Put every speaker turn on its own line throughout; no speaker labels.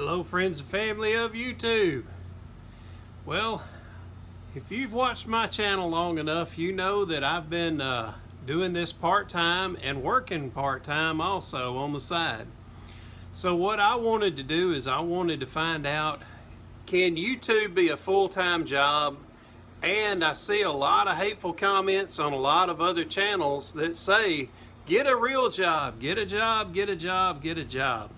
Hello friends and family of YouTube. Well, if you've watched my channel long enough, you know that I've been doing this part-time and working part-time also on the side. So what I wanted to do is I wanted to find out, can YouTube be a full-time job? And I see a lot of hateful comments on a lot of other channels that say, get a real job, get a job, get a job, get a job.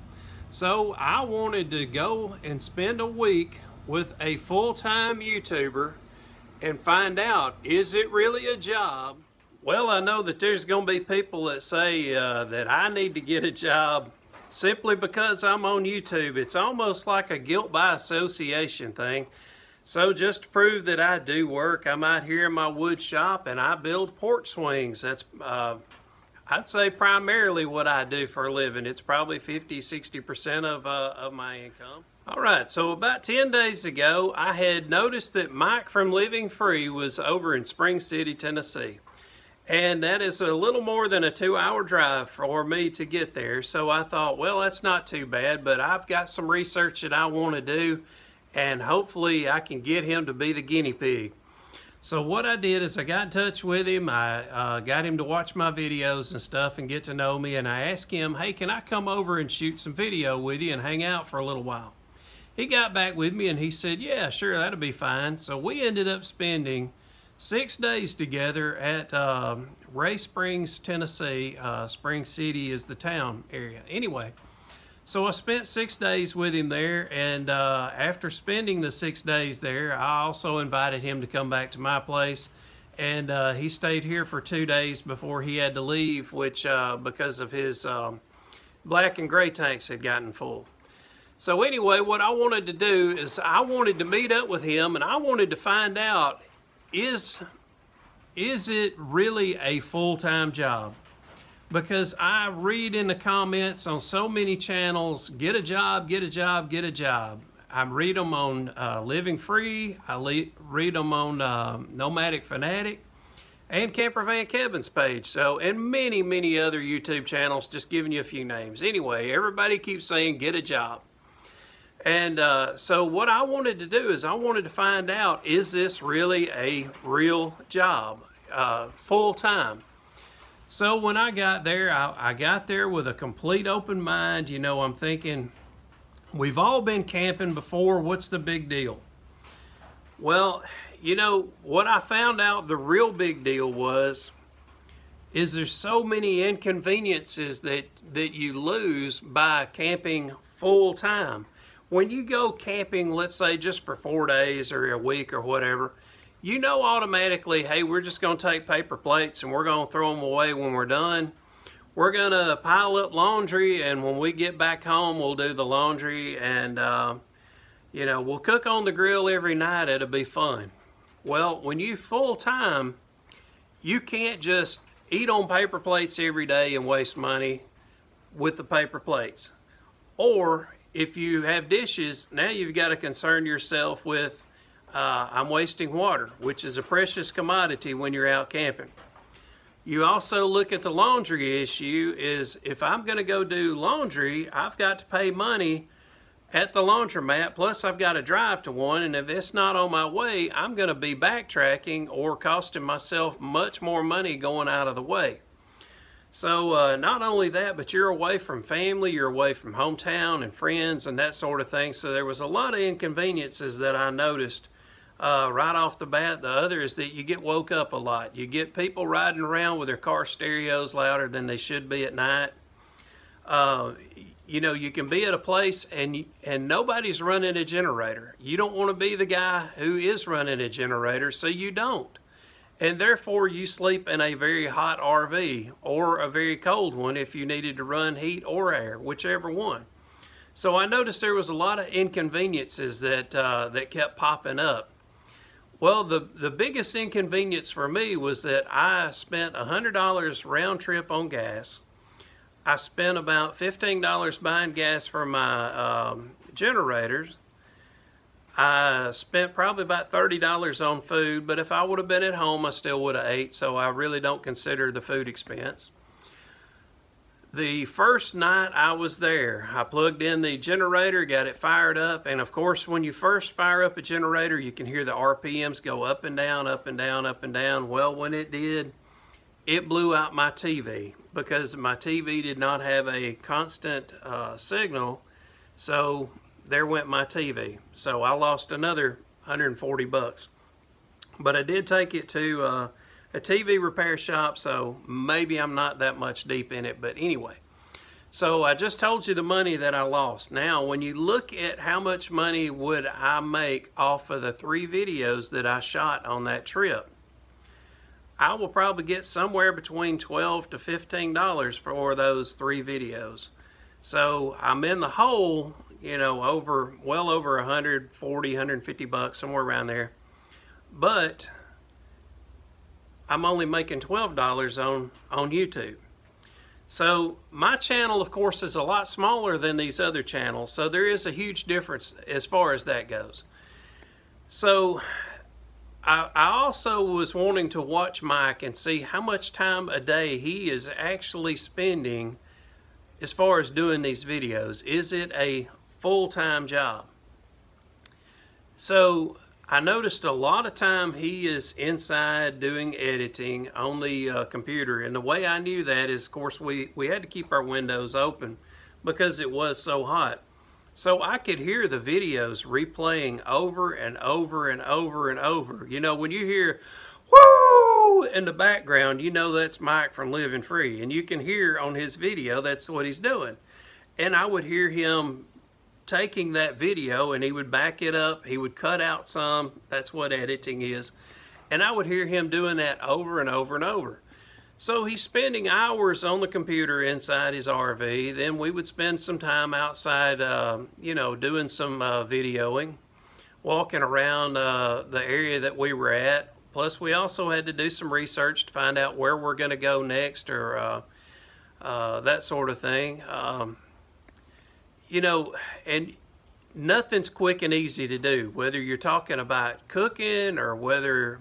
So I wanted to go and spend a week with a full-time YouTuber and find out, is it really a job? Well, I know that there's going to be people that say that I need to get a job simply because I'm on YouTube. It's almost like a guilt by association thing. So just to prove that I do work, I'm out here in my wood shop and I build porch swings. That's I'd say primarily what I do for a living. It's probably 50–60% of my income. All right, so about 10 days ago, I had noticed that Mike from Living Free was over in Spring City, Tennessee. And that is a little more than a 2-hour drive for me to get there. So I thought, well, that's not too bad, but I've got some research that I want to do, and hopefully I can get him to be the guinea pig. So what I did is I got in touch with him. I got him to watch my videos and stuff and get to know me, and I asked him, hey, can I come over and shoot some video with you and hang out for a little while? He got back with me and he said, yeah, sure, that'll be fine. So we ended up spending 6 days together at Ray Springs, Tennessee. Spring City is the town area. Anyway, so I spent 6 days with him there, and after spending the 6 days there, I also invited him to come back to my place, and he stayed here for 2 days before he had to leave, which because of his black and gray tanks had gotten full. So anyway, what I wanted to do is I wanted to meet up with him, and I wanted to find out, is it really a full-time job? Because I read in the comments on so many channels, get a job, get a job, get a job. I read them on Living Free, I read them on Nomadic Fanatic, and Camper Van Kevin's page. So, and many, many other YouTube channels, just giving you a few names. Anyway, everybody keeps saying, get a job. And so what I wanted to do is I wanted to find out, is this really a real job, full-time? So when I got there, I got there with a complete open mind. You know, I'm thinking, we've all been camping before. What's the big deal? Well, you know, what I found out the real big deal is there's so many inconveniences that you lose by camping full time. When you go camping, let's say just for 4 days or a week or whatever, you know automatically, hey, we're just going to take paper plates and we're going to throw them away when we're done. We're going to pile up laundry, and when we get back home, we'll do the laundry, and, you know, we'll cook on the grill every night. It'll be fun. Well, when you full-time, you can't just eat on paper plates every day and waste money with the paper plates. Or if you have dishes, now you've got to concern yourself with I'm wasting water, which is a precious commodity when you're out camping. You also look at the laundry issue, is if I'm going to go do laundry, I've got to pay money at the laundromat, plus I've got to drive to one, and if it's not on my way, I'm going to be backtracking or costing myself much more money going out of the way. So not only that, but you're away from family, you're away from hometown and friends and that sort of thing. So there was a lot of inconveniences that I noticed right off the bat. The other is that you get woke up a lot. You get people riding around with their car stereos louder than they should be at night. You know, you can be at a place and nobody's running a generator. You don't want to be the guy who is running a generator, so you don't. And therefore you sleep in a very hot RV or a very cold one if you needed to run heat or air, whichever one. So I noticed there was a lot of inconveniences that kept popping up. Well, the biggest inconvenience for me was that I spent $100 round trip on gas. I spent about $15 buying gas for my generators. I spent probably about $30 on food, but if I would have been at home, I still would have ate, so I really don't consider the food expense. The first night I was there, I plugged in the generator, got it fired up, and of course when you first fire up a generator, you can hear the RPMs go up and down, up and down, up and down. Well, when it did, it blew out my TV because my TV did not have a constant signal, so there went my TV. So I lost another 140 bucks. But I did take it to a TV repair shop, so maybe I'm not that much deep in it, but anyway. So I just told you the money that I lost. Now, when you look at how much money would I make off of the 3 videos that I shot on that trip, I will probably get somewhere between $12 to $15 for those 3 videos. So I'm in the hole, you know, well over 140, 150 bucks, somewhere around there. But I'm only making $12 on YouTube. So my channel, of course, is a lot smaller than these other channels, so there is a huge difference as far as that goes. So I also was wanting to watch Mike and see how much time a day he is actually spending as far as doing these videos. Is it a full-time job? So I noticed a lot of time he is inside doing editing on the computer, and the way I knew that is, of course, we had to keep our windows open because it was so hot. So I could hear the videos replaying over and over and over and over. You know, when you hear "woo" in the background, you know that's Mike from Living Free, and you can hear on his video that's what he's doing. And I would hear him taking that video and he would back it up, he would cut out some, that's what editing is, and I would hear him doing that over and over and over. So he's spending hours on the computer inside his RV. Then we would spend some time outside, you know, doing some videoing, walking around the area that we were at. Plus we also had to do some research to find out where we're going to go next, or that sort of thing. You know, and nothing's quick and easy to do, whether you're talking about cooking or whether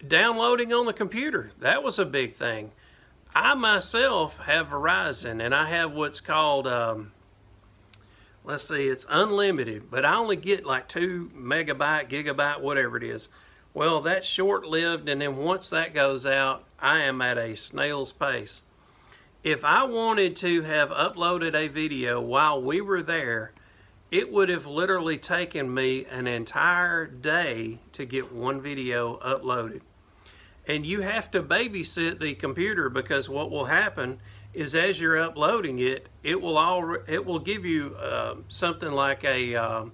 downloading on the computer. That was a big thing. I myself have Verizon, and I have what's called, let's see, it's unlimited, but I only get like 2 megabyte, gigabyte, whatever it is. Well, that's short-lived, and then once that goes out, I am at a snail's pace. If I wanted to have uploaded a video while we were there, it would have literally taken me an entire day to get one video uploaded. And you have to babysit the computer, because what will happen is as you're uploading it, it will give you something like a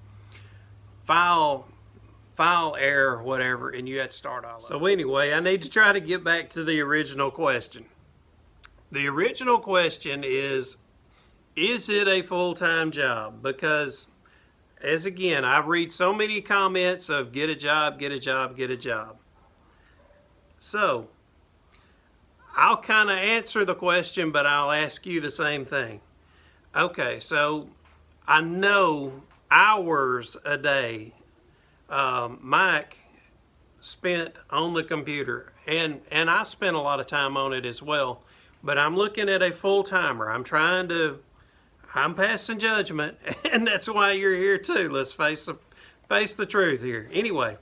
file error or whatever, and you have to start all over. So anyway, I need to try to get back to the original question. The original question is it a full-time job? Because, as again, I read so many comments of get a job, get a job, get a job. So, I'll kind of answer the question, but I'll ask you the same thing. Okay, so I know hours a day Mike spent on the computer, and I spent a lot of time on it as well. But I'm looking at a full-timer. I'm passing judgment, and that's why you're here too. Let's face the truth here. Anyway,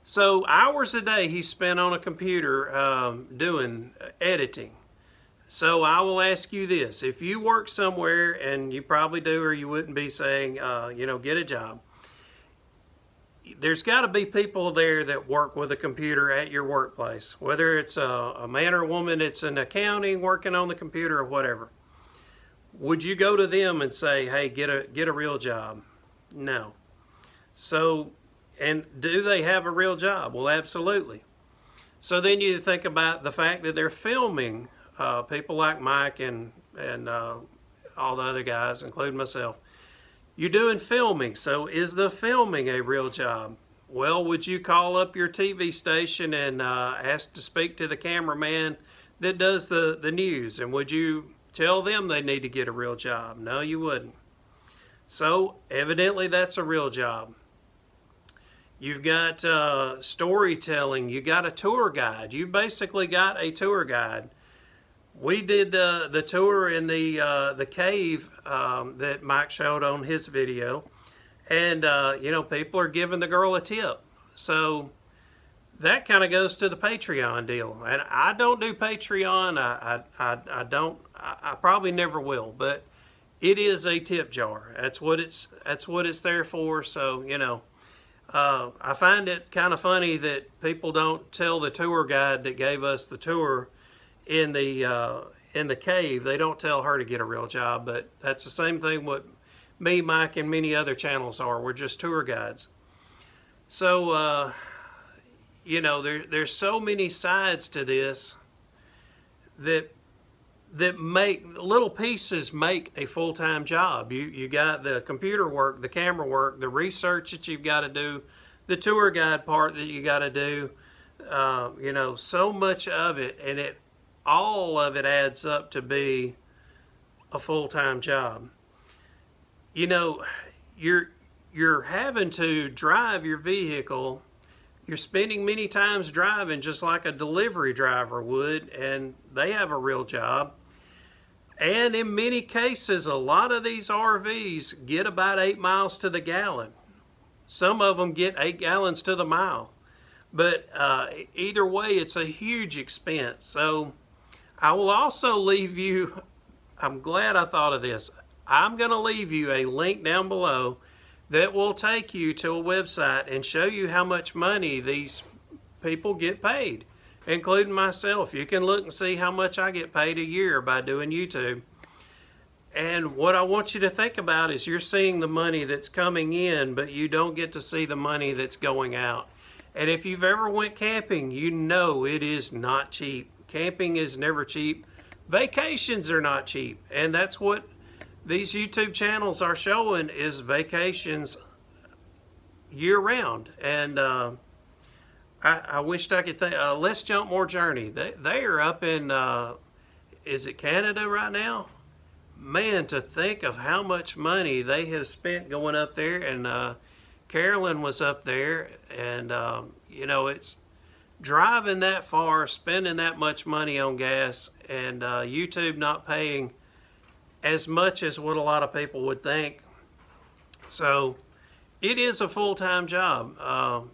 so hours a day he spent on a computer doing editing. So I will ask you this. If you work somewhere, and you probably do, or you wouldn't be saying, you know, get a job. There's got to be people there that work with a computer at your workplace, whether it's a man or a woman that's in accounting working on the computer or whatever. Would you go to them and say, hey, get a real job? No. So, and do they have a real job? Well, absolutely. So then you think about the fact that they're filming people like Mike and all the other guys, including myself. You're doing filming, so is the filming a real job? Well, would you call up your TV station and ask to speak to the cameraman that does the news? And would you tell them they need to get a real job? No, you wouldn't. So, evidently that's a real job. You've got storytelling. You got a tour guide. You basically got a tour guide. we did the tour in the cave that Mike showed on his video, and you know, people are giving the girl a tip. So that kind of goes to the Patreon deal, and I don't do Patreon. I don't. I probably never will, but it is a tip jar. That's what it's there for. So, you know, I find it kind of funny that people don't tell the tour guide that gave us the tour in the cave. They don't tell her to get a real job, but that's the same thing with me, Mike, and many other channels are. We're just tour guides. So, you know, there's so many sides to this that make little pieces make a full-time job. You got the computer work, the camera work, the research that you've got to do, the tour guide part that you got to do. You know, so much of it, and all of it adds up to be a full-time job. You know, you're having to drive your vehicle. You're spending many times driving just like a delivery driver would, and they have a real job. And in many cases, a lot of these RVs get about 8 miles to the gallon. Some of them get 8 gallons to the mile. But either way, it's a huge expense. So I will also leave you, I'm glad I thought of this. I'm going to leave you a link down below that will take you to a website and show you how much money these people get paid, including myself. You can look and see how much I get paid a year by doing YouTube. And what I want you to think about is you're seeing the money that's coming in, but you don't get to see the money that's going out. And if you've ever went camping, you know it is not cheap. Camping is never cheap. Vacations are not cheap. And that's what these YouTube channels are showing, is vacations year-round. And I wished I could think. Let's Jump More Journey. They are up in, is it Canada right now? Man, to think of how much money they have spent going up there. And Carolyn was up there. And, you know, it's driving that far, spending that much money on gas, and YouTube not paying as much as what a lot of people would think. So it is a full-time job.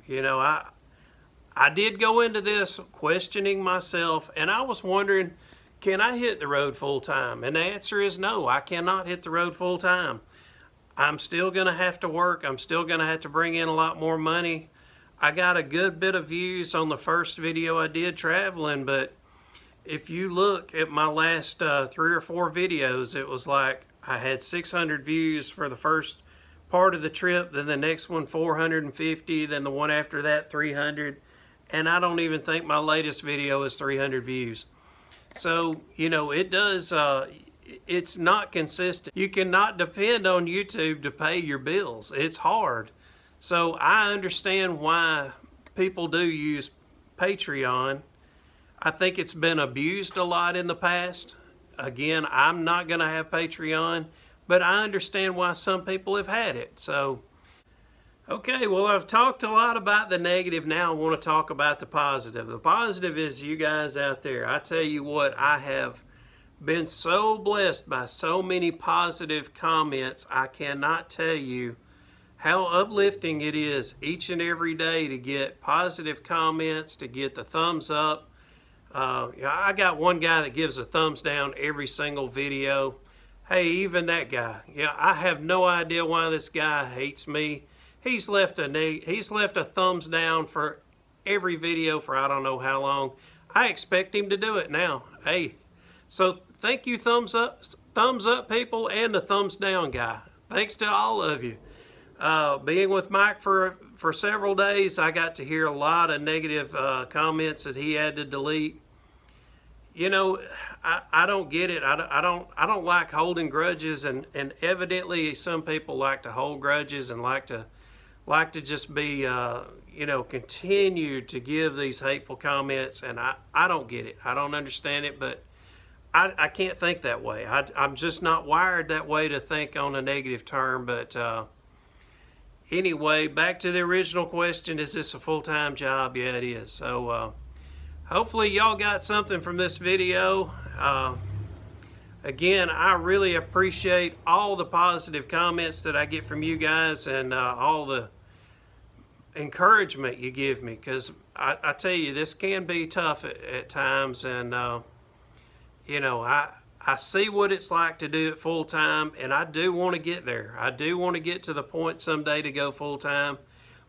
You know, I did go into this questioning myself, and I was wondering, can I hit the road full-time? And the answer is no, I cannot hit the road full-time. I'm still going to have to work. I'm still going to have to bring in a lot more money. I got a good bit of views on the first video I did traveling, but if you look at my last 3 or 4 videos, it was like I had 600 views for the first part of the trip, then the next one 450, then the one after that 300, and I don't even think my latest video is 300 views. So, you know, it does, it's not consistent. You cannot depend on YouTube to pay your bills. It's hard. So I understand why people do use Patreon. I think it's been abused a lot in the past. Again, I'm not going to have Patreon, but I understand why some people have had it. So, okay, well, I've talked a lot about the negative. Now I want to talk about the positive. The positive is you guys out there. I tell you what, I have been so blessed by so many positive comments. I cannot tell you how uplifting it is each and every day to get positive comments, to get the thumbs up. I got one guy that gives a thumbs down every single video. Hey, even that guy. Yeah, I have no idea why this guy hates me. He's left a thumbs down for every video for I don't know how long. I expect him to do it now. Hey, so thank you, thumbs up people, and the thumbs down guy. Thanks to all of you. Being with Mike for several days, I got to hear a lot of negative comments that he had to delete. You know, I don't get it. I don't like holding grudges, and evidently some people like to hold grudges and like to just be you know, continue to give these hateful comments, and I don't get it. I don't understand it, but I can't think that way. I'm just not wired that way to think on a negative term. But anyway, back to the original question, is this a full-time job? Yeah, it is. So hopefully y'all got something from this video, Again, I really appreciate all the positive comments that I get from you guys, and all the encouragement you give me, because I tell you, this can be tough at times, and you know, I see what it's like to do it full time, and I do want to get there. I do want to get to the point someday to go full time,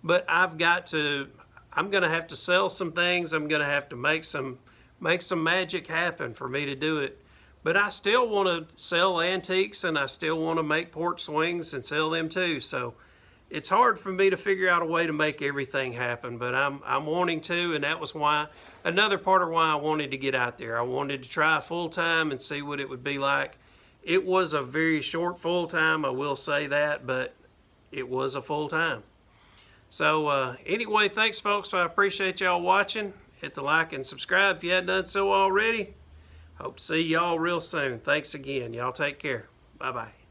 but I'm going to have to sell some things. I'm going to have to make some magic happen for me to do it. But I still want to sell antiques, and I still want to make porch swings and sell them too. So it's hard for me to figure out a way to make everything happen, but I'm wanting to, and that was why, another part of why I wanted to get out there. I wanted to try full time and see what it would be like. It was a very short full time, I will say that, but it was a full time. So anyway, thanks folks. I appreciate y'all watching. Hit the like and subscribe if you hadn't done so already. Hope to see y'all real soon. Thanks again. Y'all take care. Bye-bye.